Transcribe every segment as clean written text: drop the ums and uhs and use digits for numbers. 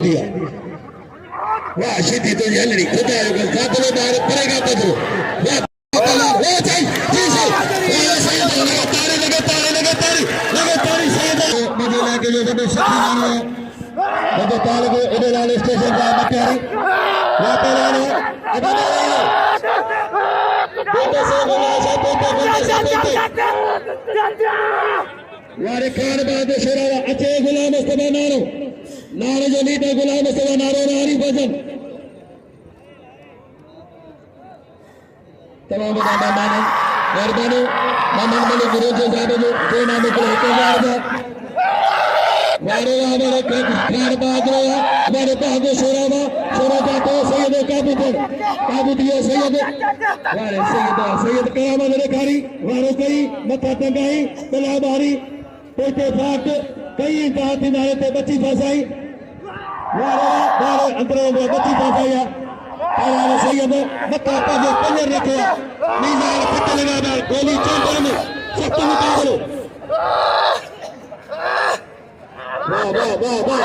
दिया वाह सीधी तो जलनी खुदा है काबलो बाहर पड़ेगा बदलो वाह पहला वो चाहिए जी से लगातार सही मुझे लाके जो सब सही मानो मुझे ताल को इधर वाले स्टेशन का मक्यारी वाह पहला वारे खान बाद शेरावा अच्छे गुलाम मुस्तफा नारो जो लीडर गुलाम मुस्तफा नारो नारी भजन तमाम मेहमान मेहरबानी मोहम्मद मलिक गुरु जो साहब जो नाम को 1000 वारे हमारे खान बाद हमारे भागो शेरावा शेरा जातो सैयद काबू दिया सैयद वारे सैयद करामत रेखारी वारो कई मथा टंगाई कला बारी पोते फाट कई इंतहा किनारे पे बच्ची फसाई वारे अंदरों में बच्ची फसाया पहला सैयद मथा पे पंजर रखे नीजाल फट लगा बार गोली चौंका में सख्त मुकाबलो वाह वाह वाह वाह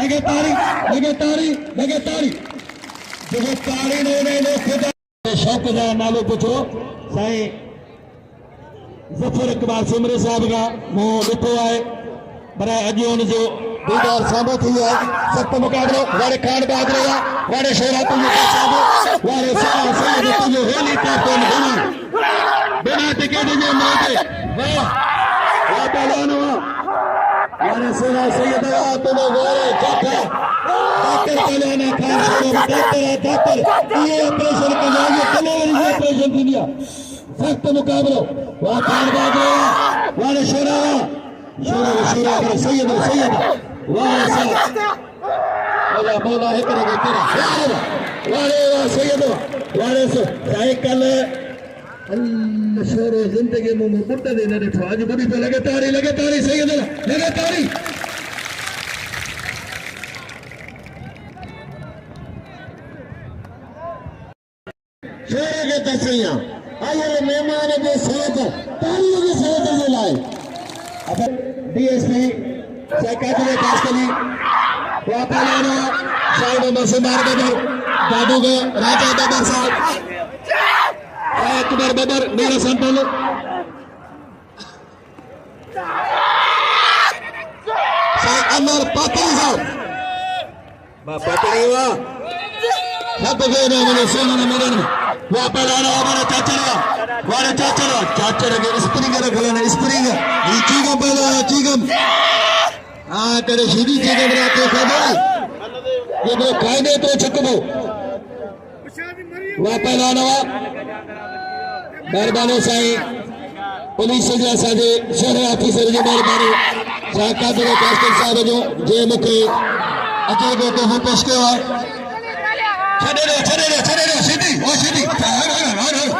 लगे तारी ने खुदा शौक का नालो पूछो साईं जफर इकबाल सिमरे साहब का मुंह ॾिठो आहे पर अॼु हुनजो दीदार साम्हूं थी वियो आहे सख़्त मुक़ाबिलो वारे खान बहादुर वारे शेरा तुंहिंजो वारे सैयद तुंहिंजो हेली टॉप बिना टिकट जे मौके वाह पहलवान वारे शेरा सैयद तुंहिंजो वारे डॉक्टर पहलवान खान डॉक्टर ये ऑपरेशन कंदा ये कलेवरी जो ऑपरेशन थींदी आहे सख्त मुकाबलो वाह खान बहादुर वारे शेरा सैयद वाह मौला हिकिड़े वारे वाह सैयद वारे साइकिल शेर जिंदगी में बुट दे न ॾिठो अॼु ॿुधी पियो लॻे तारी सैयद लॻे तारी शेर खे तस्वीर आयल मेहमान जे सेहत तारीअ जी सेहत जे लाइ डीएसपी सैकातले कास्कली वापालाना साहिब मसुमार बबर दादूगा राजा बबर साहब अकबर बबर मेरा संतल साहब अमर पातली साहब पातली वाह सब के नाम ने सोना ने मेरे वापालाना हमारा चाचरा के स्प्रिंग रखना स्प्रिंग ये चीगम पहले चीगम करे सीधी चीगम राते खबर ये तो कायदे तो छकबो वापालाना मेहरबानी साईं पुलिस जे असांजे शहर ऑफिसर जी मेहरबानी साकात कास्टर साहब जो जे मूंखे अचे को तोहफ़ो पेश कयो आहे छॾे ॾियो सीधी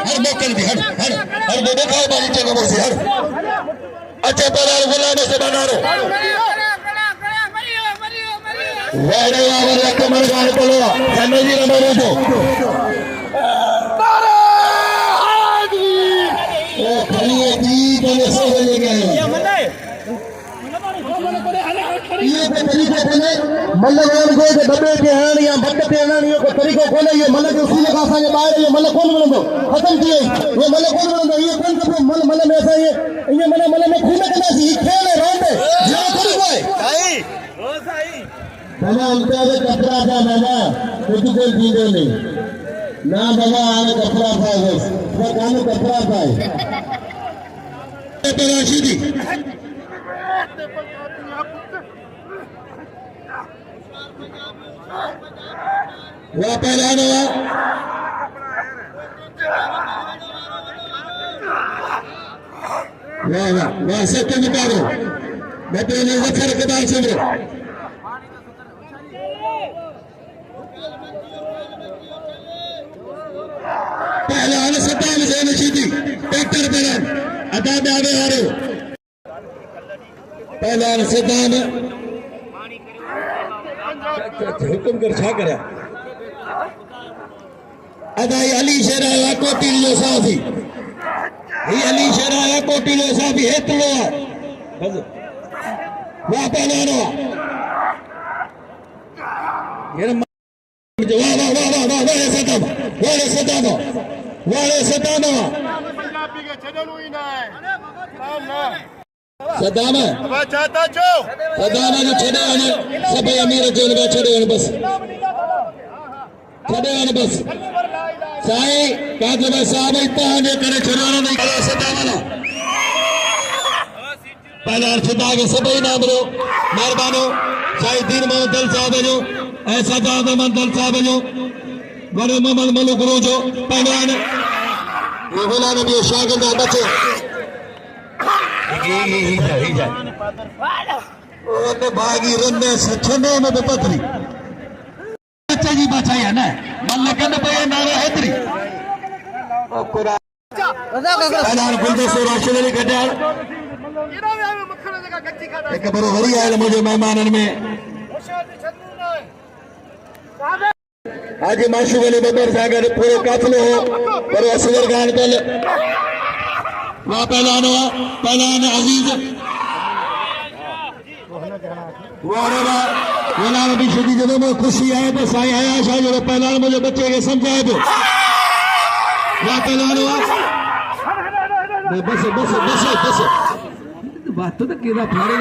हर मोकल दी हर दो खाओ बाजी चंगा मसी हर अच्छा पहला गुलाम से बनारो वारे वारे कमर गाल बोलो खाने जी नंबर दो ओ खलिए जी को से ले गए ये तरीके खोले मल्ल को दबे के हण या भट पे हण यो तरीको खोले ये मल्ल जो उसी का साजे बाहर ये मल्ल कौन बनंदो खत्म किए ये मल्ल कौन बनंदो ये कौन कपो मल्ल में ऐसा ये मल्ल में खून कना सी खेल है राउंड जो करी कोई साई ओ साई बाबा उनका कपड़ा था बाबा कुछ कोई चीजो नहीं ना बाबा आने कपड़ा था बस वो कान कपड़ा था पे राशिदी वाह पहलवान वाह सत्य मुकाबलो बतौर जफर इकबाल सिमरे पहलवान सद्दाम हुसैन रशीदी ट्रैक्टर पहलवान अदा दावे हारो पहलवान सद्दाम हुक्म कर छा करया अदाई अली शेर आया कोटी जो साफी ये अली शेर आया कोटी जो साफी हेतड़ो बस वाह पहलवानो ये वाह सदाम जो छड़े सब अमीर अचनि छड़े बस छड़े बस साईं कादर साहब तव्हांजे करे छड़ो नहीं सदाम पहला खुदा के सभई नाम रो मेहरबानो साईं दीन मोहम्मद दल साहब जो ऐसा दाद अहमद दल साहब जो वॾो मोहम्मद मलूक गुरु जो पहलवान ये गुलाम नबी शागिर्द बच्चे ओने भागी रन्ने सचने में पथरी बच्चे जी बचाई है ना मन कन पे नारा हेतरी ओ कुरान पहलवान गुलदस्तो राशिद अली गड्डाल एक बड़ो वरी आयल मुझे मेहमानन में आज माशूक अली बबर सागर पूरे काफिलो हो पर असगर गान कल वहाँ पहलवान हुआ पहलवान अजीज गुलाम नबी शदी जब में खुशी आए तो साईं आया शाह जो पहलवान मुझे बच्चे के समझाए तो वहाँ पहलवान हुआ बस बस बस बस बात तो केदा फाड़े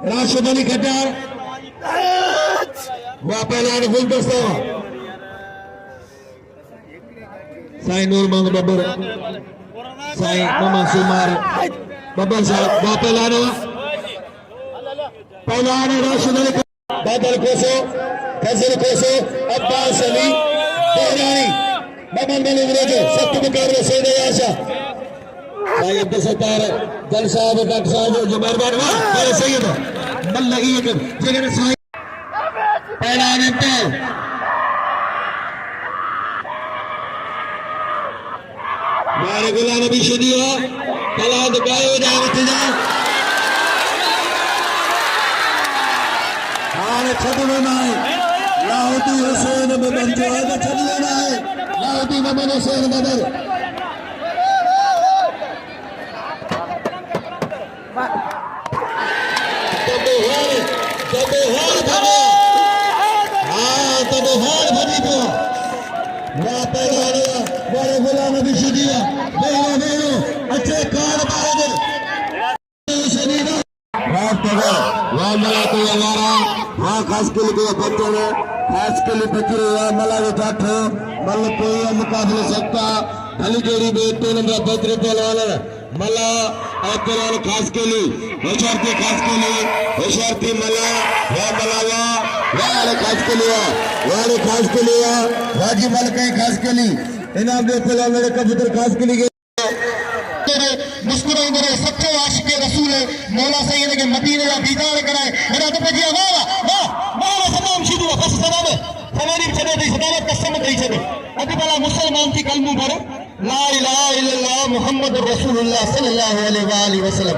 राशिद अली गड्डाल वहाँ पहलवान गुलदस्तो साईं नूर मोहम्मद बब्बर साईं मोहम्मद सुमार बब्बर साहब वहाँ पहलवान राशिद अली बादल खोसो फजल खोसो अब्बास अली बहरानी मोहम्मद मलिक रोजो सख्त मुकाबले सैयद आशा साईं अब्दुल सत्तार दल साहब डॉक्टर साहब जो मेहरबान हुआ मेरे सैयद मल लगी है जगह साईं पहलवान इम्तियाज मारे गुलाम नबी शदी हुआ पहलवान गाय हो जाए इंतजार छॾणो न आहे लाहौती हुसैन बदर जो आहे त छॾणो न आहे लाहौती मोहम्मद हुसैन बदर गुलाम नबी शदी अच्छे कार वहाँ खास के लिए बच्चों ने खास के लिए बच्चे मला जाठ मल पे मुकाबले सकता भली जोड़ी में 2 नंबर बद्र पहलवान मला पहलवान खास के लिए होशियारती खास के लिए होशियारती मला वाले खास के लिए वाजी मल कहीं खास के लिए इनाम दे पहलवान मेरे कबूतर खास के लिए मुस्कुराइंदे सच्चो आशिक रसूल मौला सैयद के मदीने का दीदार कराए मेरा तो पजिया वाह वाह वाह सलाम शीदू बस सलाम हमारी चले दी सदावत कसम दई चले अति बला मुसलमान थी कलमू भरो ला इलाहा इल्लल्लाह मुहम्मदुर रसूलुल्लाह सल्लल्लाहु अलैहि वसल्लम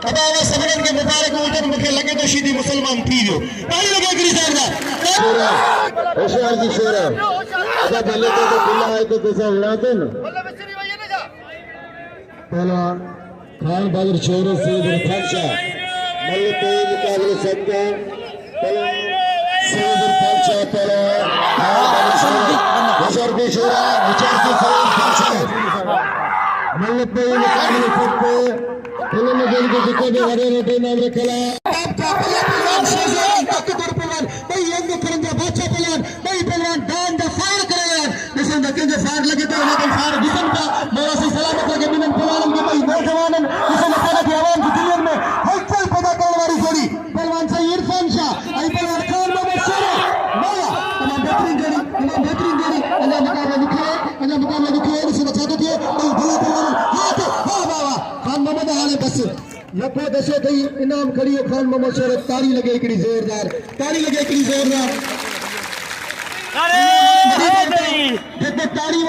अदा वे सबरन के मुबारक उधर मुखे लगे तो शीदी मुसलमान थी जो ताली लगे गिरी साहब दा होशियार की शेर अदा भले तो बिल्ला है तो कैसा उड़ाते न पहलवान खान बहादुर छोरे से फंशा मल पे मुकाबले सकता सैयद फंशा पहलवान होशियार की शेर होशियार की फंशा मल पे मुकाबले सकते फिल्म में जल्दी दिक्कत में हरे रोटे नाम रखला आपका पहलवान शेजवान ताकतवर पहलवान भाई यंग करंजा बादशाह पहलवान भाई पहलवान दान दा फायर करे जिसमें दकिन जो फायर लगे तो लेकिन फायर जिसम का मौसी सलामत लगे बिन पहलवान के भाई नौजवानन जिसमें पहले की आवाम की दुनिया में हलचल पैदा करने वाली जोड़ी पहलवान सैयद इरफान शाह आई पहलवान खान मोहम्मद शेरा वाह तमाम बेहतरीन जोड़ी अल्लाह मुकाबला दिखाए इसमें चाहते थे भाई भला पहलवान हाथ वाह वाह खान मोहम्मद हाले बस लखो दसो थी इनाम खड़ियो खान मोहम्मद शेरा ताली लगे एकड़ी जोरदार ताली